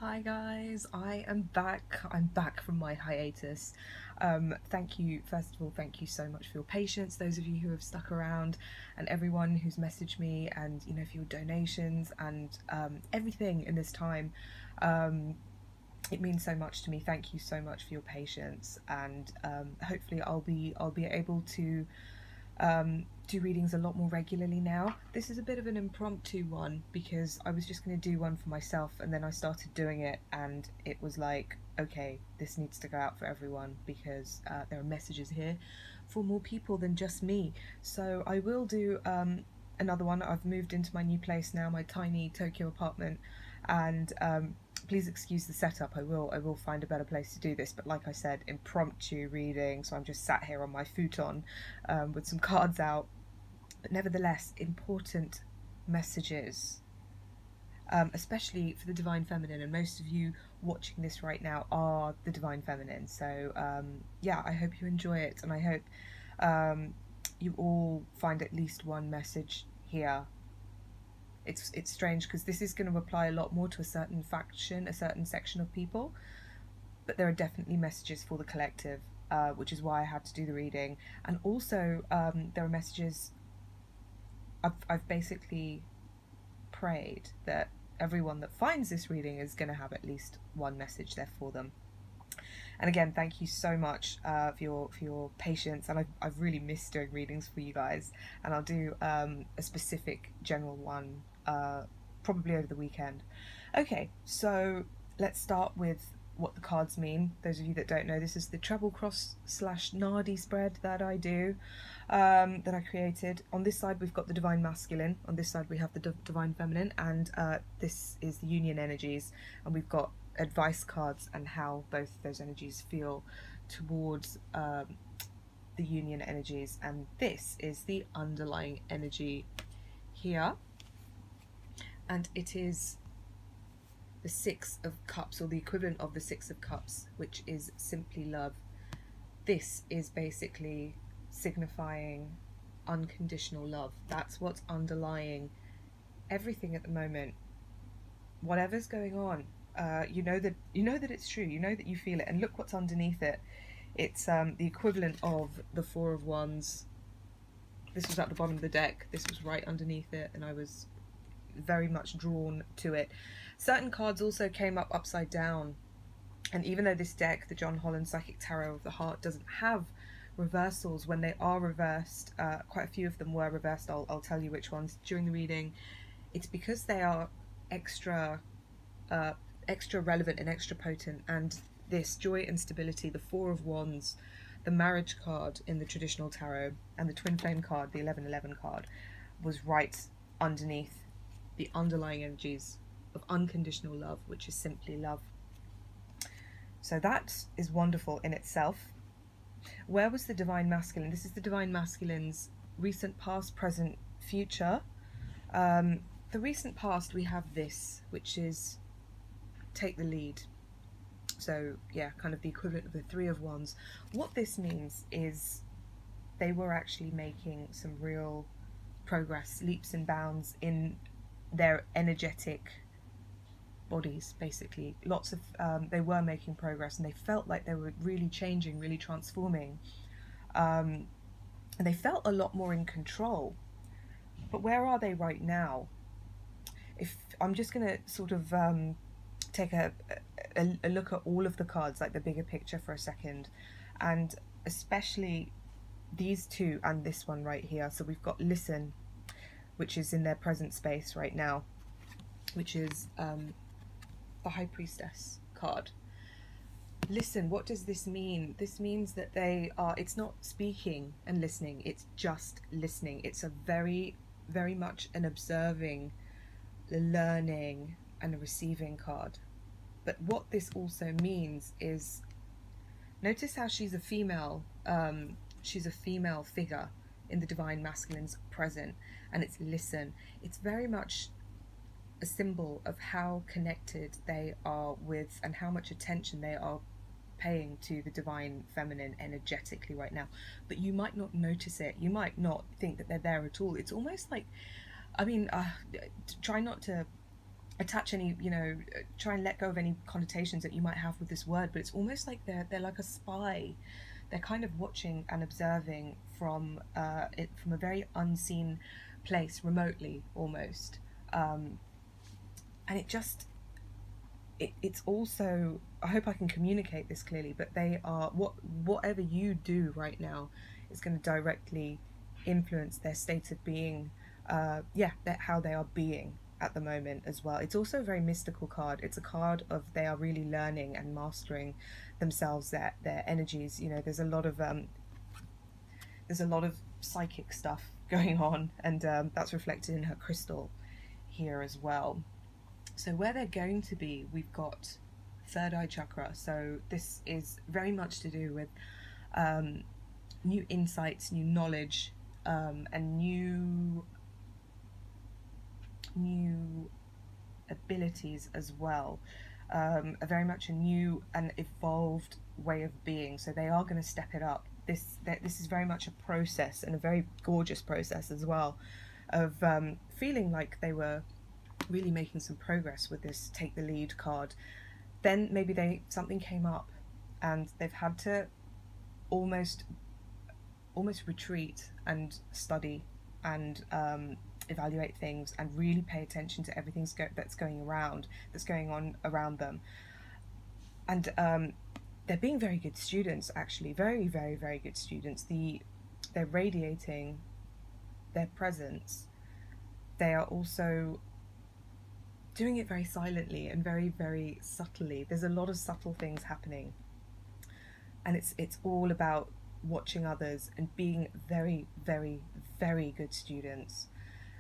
Hi guys, I am back. I'm back from my hiatus. Thank you, first of all, thank you so much for your patience, those of you who have stuck around, and everyone who's messaged me, and for your donations and everything in this time. It means so much to me. Thank you so much for your patience, and hopefully I'll be able to do readings a lot more regularly now. This is a bit of an impromptu one because I was just going to do one for myself, and then I started doing it and it was like, okay, this needs to go out for everyone because there are messages here for more people than just me. So I will do another one. I've moved into my new place now, my tiny Tokyo apartment, and please excuse the setup. I will find a better place to do this, but like I said, impromptu reading, so I'm just sat here on my futon with some cards out, but nevertheless important messages, especially for the Divine Feminine, and most of you watching this right now are the Divine Feminine, so yeah, I hope you enjoy it, and I hope you all find at least one message here. It's strange because this is going to apply a lot more to a certain faction, a certain section of people, but there are definitely messages for the collective, which is why I had to do the reading. And also there are messages. I've basically prayed that everyone that finds this reading is going to have at least one message there for them. And again, thank you so much for your patience, and I've really missed doing readings for you guys, and I'll do a specific general one probably over the weekend. Okay, so let's start with what the cards mean. Those of you that don't know, this is the treble cross / Nadi spread that I do, that I created. On this side we've got the Divine Masculine, on this side we have the Divine Feminine, and this is the Union energies, and we've got advice cards and how both those energies feel towards the Union energies, and this is the underlying energy here, and it is the Six of Cups, or the equivalent of the Six of Cups, which is simply love. This is basically signifying unconditional love. That's what's underlying everything at the moment. Whatever's going on, you know that it's true. You know that you feel it, and look what's underneath it. It's the equivalent of the Four of Wands. This was at the bottom of the deck. This was right underneath it, and I was very much drawn to it. Certain cards also came up upside down, and even though this deck, the John Holland Psychic Tarot of the Heart, doesn't have reversals, when they are reversed, quite a few of them were reversed, I'll tell you which ones during the reading, it's because they are extra relevant and extra potent. And this Joy and Stability, the Four of Wands, the Marriage card in the traditional tarot, and the Twin Flame card, the 1111 card, was right underneath the underlying energies of unconditional love, which is simply love. So that is wonderful in itself. Where was the Divine Masculine? This is the Divine Masculine's recent, past, present, future. The recent past, we have this, which is take the lead. So yeah, kind of the equivalent of the Three of Wands. What this means is they were actually making some real progress, leaps and bounds in their energetic bodies, basically. Lots of they were making progress, and they felt like they were really changing, really transforming, and they felt a lot more in control. But where are they right now? If I'm just gonna sort of take a look at all of the cards, like the bigger picture for a second, and especially these two and this one right here. So we've got Listen, which is in their present space right now, which is the High Priestess card. Listen, what does this mean? This means that they are, it's not speaking and listening, it's just listening. It's a very, very much an observing, learning, and a receiving card. But what this also means is, notice how she's a female figure in the Divine Masculine's present, and it's listen. It's very much a symbol of how connected they are with, and how much attention they are paying to the Divine Feminine energetically right now. But you might not notice it. You might not think that they're there at all. It's almost like, I mean, try not to attach any, you know, try and let go of any connotations that you might have with this word, but it's almost like they're like a spy. They're kind of watching and observing from it, from a very unseen place, remotely almost. And it just, it's also, I hope I can communicate this clearly, but they are, whatever you do right now is going to directly influence their state of being, how they are being at the moment as well. It's also a very mystical card. It's a card of they are really learning and mastering themselves, their energies. You know, there's a lot of psychic stuff going on, and that's reflected in her crystal here as well. So where they're going to be, we've got third eye chakra. So this is very much to do with new insights, new knowledge, and new abilities as well. Very much a new and evolved way of being. So they are going to step it up. This is very much a process, and a very gorgeous process as well, of feeling like they were really making some progress with this take the lead card. Then maybe something came up and they've had to almost retreat and study and evaluate things and really pay attention to everything that's going on around them. And they're being very good students, actually, very, very, very good students. They're radiating their presence. They are also doing it very silently and very, very subtly. There's a lot of subtle things happening, and it's all about watching others and being very, very, very good students,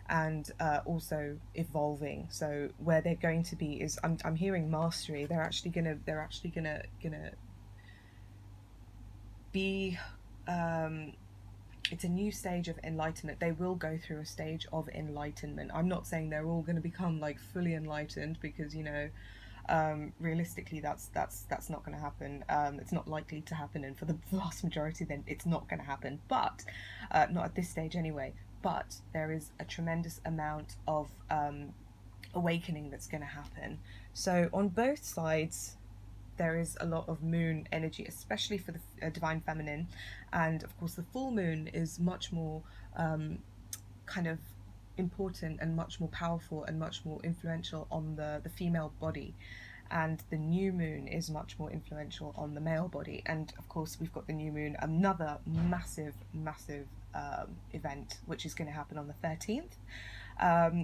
and also evolving. So where they're going to be is, I'm hearing mastery. They're actually gonna be it's a new stage of enlightenment. They will go through a stage of enlightenment. I'm not saying they're all going to become like fully enlightened, because, you know, realistically that's not going to happen. It's not likely to happen, and for the vast majority then it's not going to happen, but not at this stage anyway. But there is a tremendous amount of awakening that's going to happen. So on both sides there is a lot of moon energy, especially for the divine feminine, and of course the full moon is much more kind of important and much more powerful and much more influential on the female body, and the new moon is much more influential on the male body. And of course we've got the new moon, another massive event, which is going to happen on the 13th.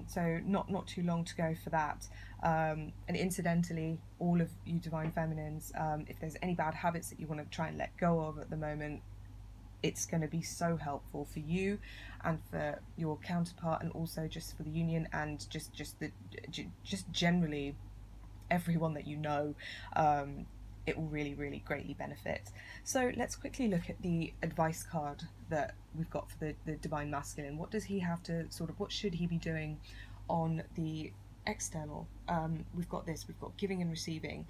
So not too long to go for that. And incidentally, all of you divine feminines, if there's any bad habits that you want to try and let go of at the moment, it's going to be so helpful for you and for your counterpart, and also just for the union, and just generally everyone that you know. It will really, really greatly benefit. So let's quickly look at the advice card that we've got for the divine masculine. What does he have to what should he be doing on the external? We've got giving and receiving.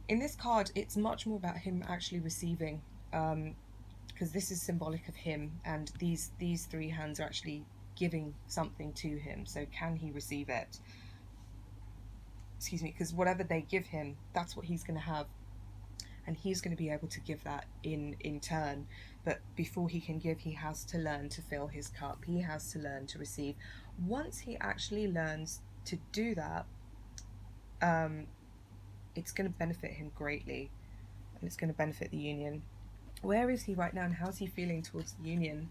In this card, it's much more about him actually receiving, because this is symbolic of him, and these three hands are actually giving something to him. So can he receive it? Excuse me, because whatever they give him, that's what he's going to have, and he's going to be able to give that in turn. But before he can give, he has to learn to fill his cup. He has to learn to receive. Once he actually learns to do that, it's going to benefit him greatly, and it's going to benefit the union. Where is he right now, and how's he feeling towards the union?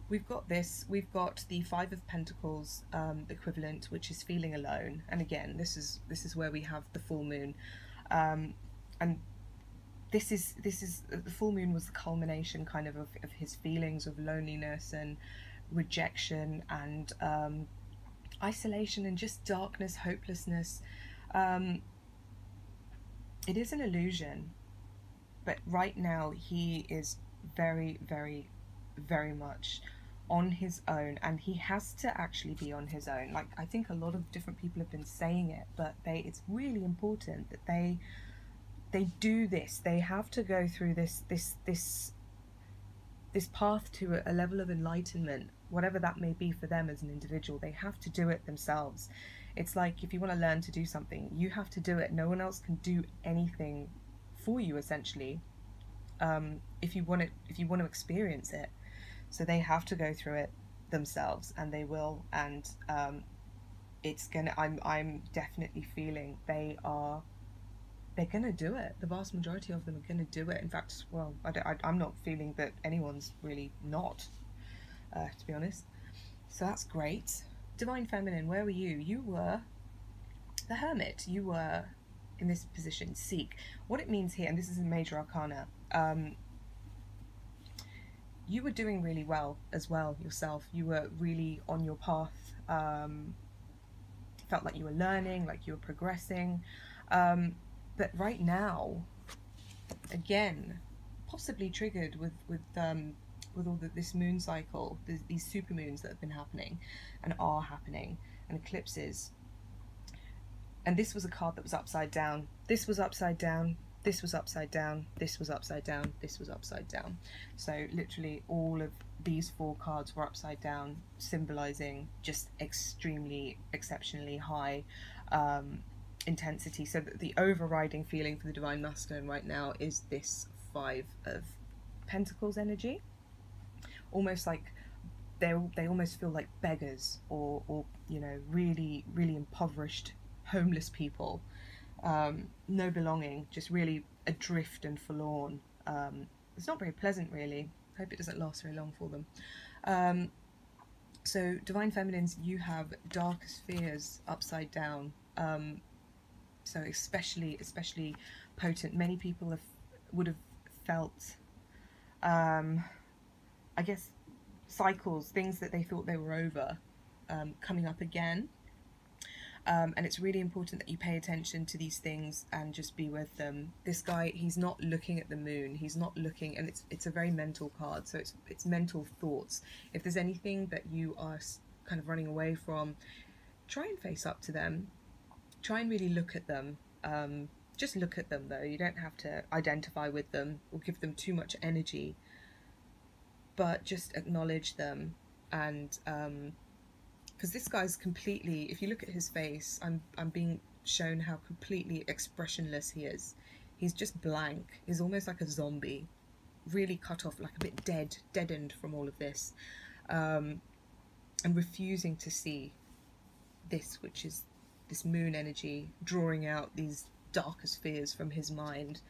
We've got the Five of Pentacles equivalent, which is feeling alone. And again, this is where we have the full moon, and this is the full moon was the culmination kind of his feelings of loneliness and rejection and isolation and just darkness, hopelessness. It is an illusion, but right now he is very, very, very much on his own, and he has to actually be on his own. Like, I think a lot of different people have been saying it, but it's really important that they do this. They have to go through this path to a level of enlightenment, whatever that may be for them as an individual. They have to do it themselves. It's like if you want to learn to do something, you have to do it. No one else can do anything for you, essentially. If you want to experience it, so they have to go through it themselves, and they will. And it's gonna. I'm definitely feeling they're gonna do it. The vast majority of them are gonna do it. In fact, well, I'm not feeling that anyone's really not, to be honest. So that's great. Divine Feminine, where were you? You were the Hermit. You were in this position, Seek. What it means here, and this is a major arcana, you were doing really well as well yourself. You were really on your path. Felt like you were learning, like you were progressing. But right now, again, possibly triggered with all this moon cycle, these super moons that have been happening and are happening, and eclipses. And this was a card that was upside down. This was upside down. This was upside down. This was upside down. This was upside down. So literally all of these 4 cards were upside down, symbolizing just extremely, exceptionally high intensity. So that the overriding feeling for the Divine Masculine right now is this 5 of Pentacles energy. Almost like they almost feel like beggars, or you know, really, really impoverished, homeless people. No belonging, just really adrift and forlorn. It's not very pleasant, really. Hope it doesn't last very long for them. So Divine Feminines, you have darkest fears upside down. So especially potent. Many people would have felt, I guess, cycles, things that they thought they were over, coming up again. And it's really important that you pay attention to these things and just be with them. This guy, he's not looking at the moon. He's not looking, and it's a very mental card. So it's mental thoughts. If there's anything that you are kind of running away from, try and face up to them. Try and really look at them. Just look at them, though. You don't have to identify with them or give them too much energy. But just acknowledge them, and because this guy's completely, if you look at his face, I'm being shown how completely expressionless he is. He's just blank. He's almost like a zombie, really cut off, like a bit deadened from all of this, and refusing to see this, which is this moon energy, drawing out these darkest fears from his mind.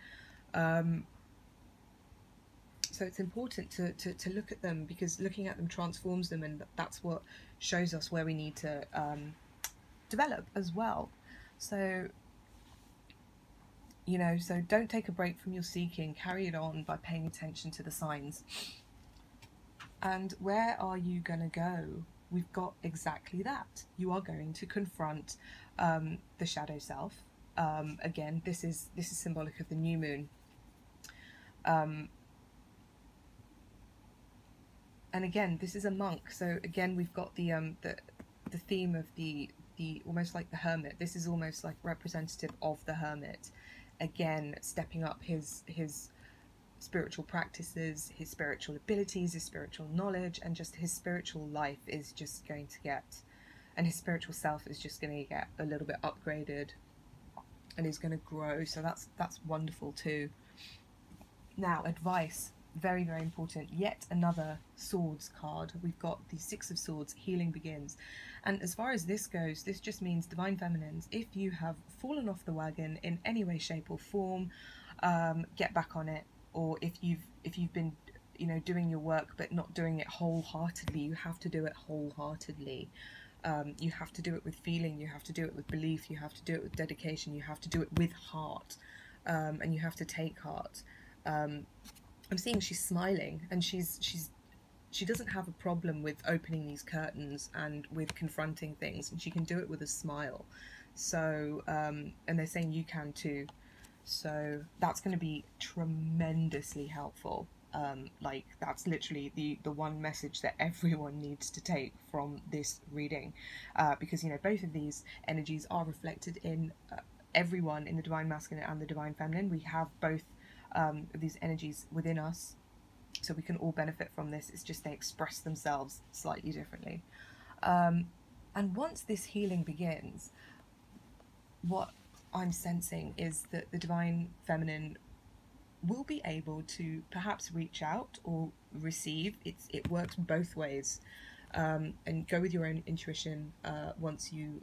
So it's important to look at them, because looking at them transforms them, and that's what shows us where we need to develop as well. So, you know, so don't take a break from your seeking. Carry it on by paying attention to the signs. And where are you going to go? We've got exactly that. You are going to confront the shadow self. Again, this is symbolic of the new moon. And again, this is a monk. So again, we've got the theme of the almost like the hermit. This is almost like representative of the hermit. Again, stepping up his spiritual practices, his spiritual abilities, his spiritual knowledge, and just his spiritual life is just going to get, and his spiritual self is just going to get a little bit upgraded, and is going to grow. So that's wonderful too. Now, advice. Very, very important. Yet another swords card. We've got the 6 of Swords, healing begins. And as far as this goes, this just means Divine Feminines, if you have fallen off the wagon in any way, shape or form, get back on it. Or if you've been, you know, doing your work but not doing it wholeheartedly, you have to do it wholeheartedly. You have to do it with feeling, you have to do it with belief, you have to do it with dedication, you have to do it with heart, and you have to take heart. I'm seeing she's smiling, and she doesn't have a problem with opening these curtains and with confronting things, and she can do it with a smile. So and they're saying you can too. So that's going to be tremendously helpful. Like that's literally the one message that everyone needs to take from this reading, because, you know, both of these energies are reflected in everyone in the Divine Masculine and the Divine Feminine. We have both these energies within us, so we can all benefit from this. It's just they express themselves slightly differently. And once this healing begins, what I'm sensing is that the divine feminine will be able to perhaps reach out or receive. It works both ways. And go with your own intuition once you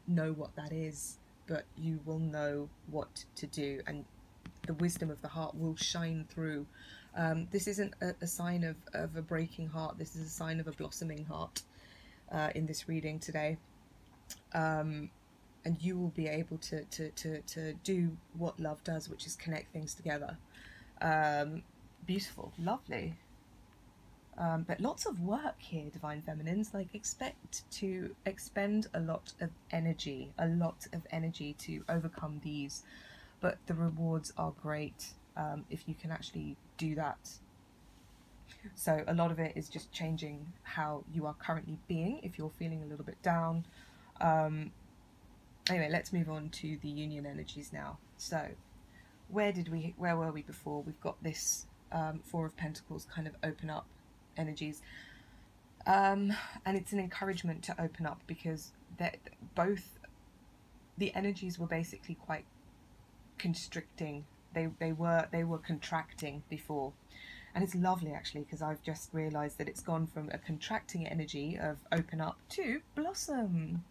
know what that is, but you will know what to do, and the wisdom of the heart will shine through. This isn't a sign of a breaking heart, this is a sign of a blossoming heart in this reading today. And you will be able to do what love does, which is connect things together. Beautiful, lovely. But lots of work here, divine feminines. Like, expect to expend a lot of energy to overcome these, but the rewards are great if you can actually do that. So a lot of it is just changing how you are currently being if you're feeling a little bit down. Anyway, let's move on to the union energies now. So where were we before? We've got this Four of Pentacles kind of open up energies, and it's an encouragement to open up, because both the energies were basically quite constricting. They were contracting before, and it's lovely actually, because I've just realized that it's gone from a contracting energy of open up to blossom,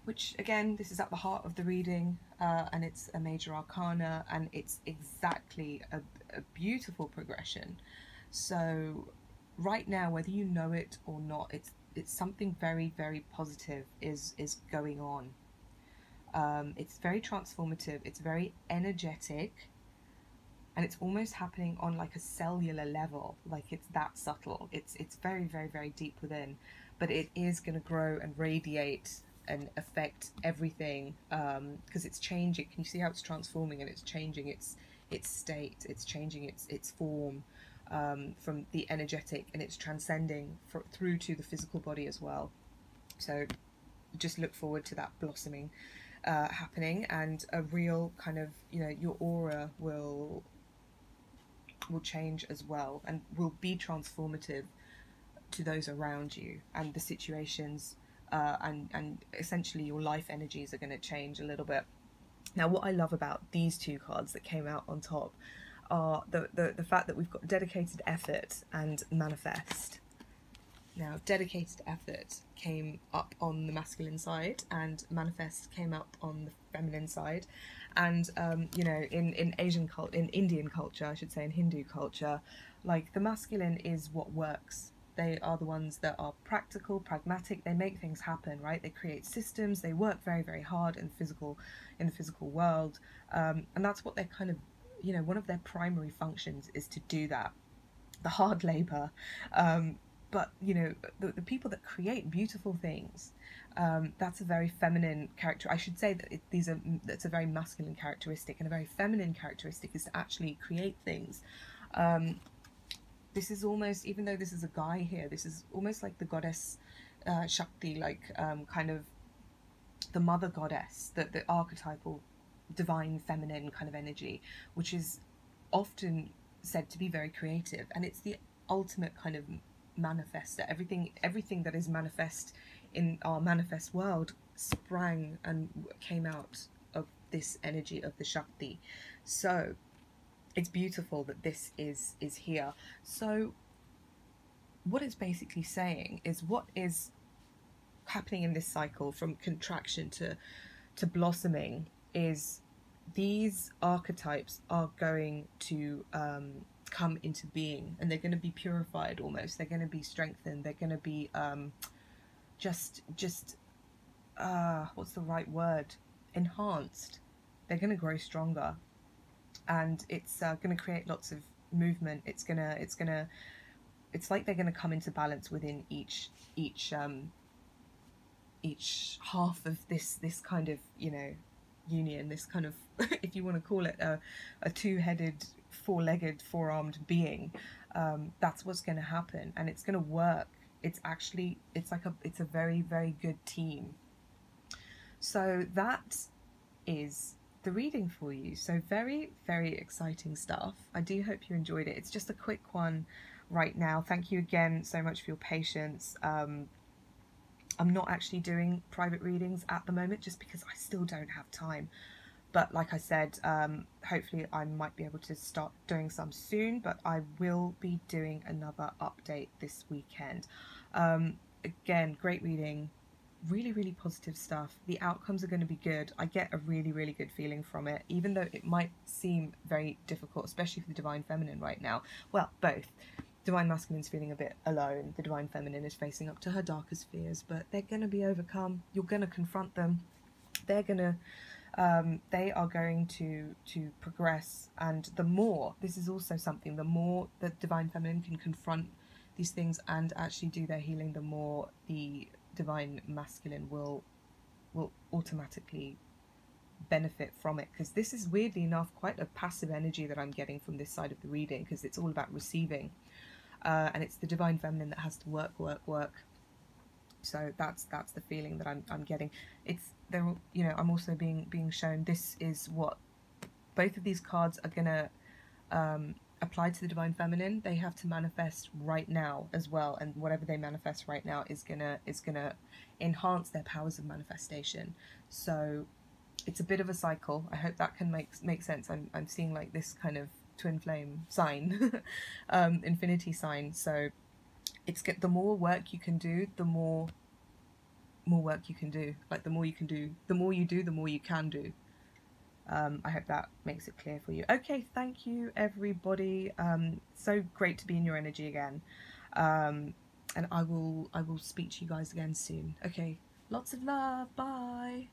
which again, this is at the heart of the reading, and it's a major arcana, and it's exactly a beautiful progression. So right now, whether you know it or not, it's something very, very positive is going on. It's very transformative, it's very energetic, and it's almost happening on like a cellular level. Like, it's that subtle, it's very, very, very deep within, but it is going to grow and radiate and affect everything, because it's changing. Can you see how it's transforming, and it's changing its state, it's changing its form, from the energetic, and it's transcending through to the physical body as well. So just look forward to that blossoming happening, and a real kind of, you know, your aura will change as well, and will be transformative to those around you and the situations, and essentially your life energies are going to change a little bit. Now, what I love about these two cards that came out on top are the fact that we've got dedicated effort and manifest. Now, dedicated effort came up on the masculine side, and manifest came up on the feminine side. And you know, in Asian culture, in Indian culture, I should say, in Hindu culture, like, the masculine is what works. They are the ones that are practical, pragmatic. They make things happen, right? They create systems. They work very, very hard in the physical world, and that's what they're kind of, you know, one of their primary functions is to do that, the hard labor. But you know, the people that create beautiful things, that's a very feminine character. I should say that that's a very masculine characteristic, and a very feminine characteristic is to actually create things. This is almost, even though this is a guy here, this is almost like the goddess Shakti, like kind of the mother goddess, the archetypal divine feminine kind of energy, which is often said to be very creative, and it's the ultimate kind of manifester. Everything that is manifest in our manifest world sprang and came out of this energy of the Shakti. So it's beautiful that this is here. So what it's basically saying is, what is happening in this cycle from contraction to blossoming is these archetypes are going to come into being, and they're going to be purified almost. They're going to be strengthened. They're going to be just what's the right word? Enhanced. They're going to grow stronger, and it's going to create lots of movement. It's like they're going to come into balance within each half of this kind of, you know, union, this kind of if you want to call it a two-headed, four-legged, four-armed being. That's what's going to happen, and it's going to work. It's a very, very good team. So that is the reading for you. So very, very exciting stuff. I do hope you enjoyed it. It's just a quick one right now. Thank you again so much for your patience. I'm not actually doing private readings at the moment just because I still don't have time. But like I said, hopefully I might be able to start doing some soon, but I will be doing another update this weekend. Again, great reading, really, really positive stuff. The outcomes are going to be good. I get a really, really good feeling from it, even though it might seem very difficult, especially for the Divine Feminine right now. Well, both. Divine Masculine's feeling a bit alone. The Divine Feminine is facing up to her darkest fears, but they're going to be overcome. You're going to confront them. They're going to they are going to progress, and the more, this is also something, the more the Divine Feminine can confront these things and actually do their healing, the more the Divine Masculine will automatically benefit from it, because this is weirdly enough quite a passive energy that I'm getting from this side of the reading, because it's all about receiving, and it's the Divine Feminine that has to work. So that's the feeling that I'm getting. It's there, you know, I'm also being shown this is what both of these cards are gonna apply to the Divine Feminine. They have to manifest right now as well, and whatever they manifest right now is gonna enhance their powers of manifestation. So it's a bit of a cycle. I hope that can make sense. I'm seeing like this kind of twin flame sign, infinity sign. So it's the more work you can do, the more work you can do. Like the more you can do, the more you do, the more you can do. I hope that makes it clear for you. Okay, thank you everybody. So great to be in your energy again. And I will speak to you guys again soon. Okay, lots of love. Bye.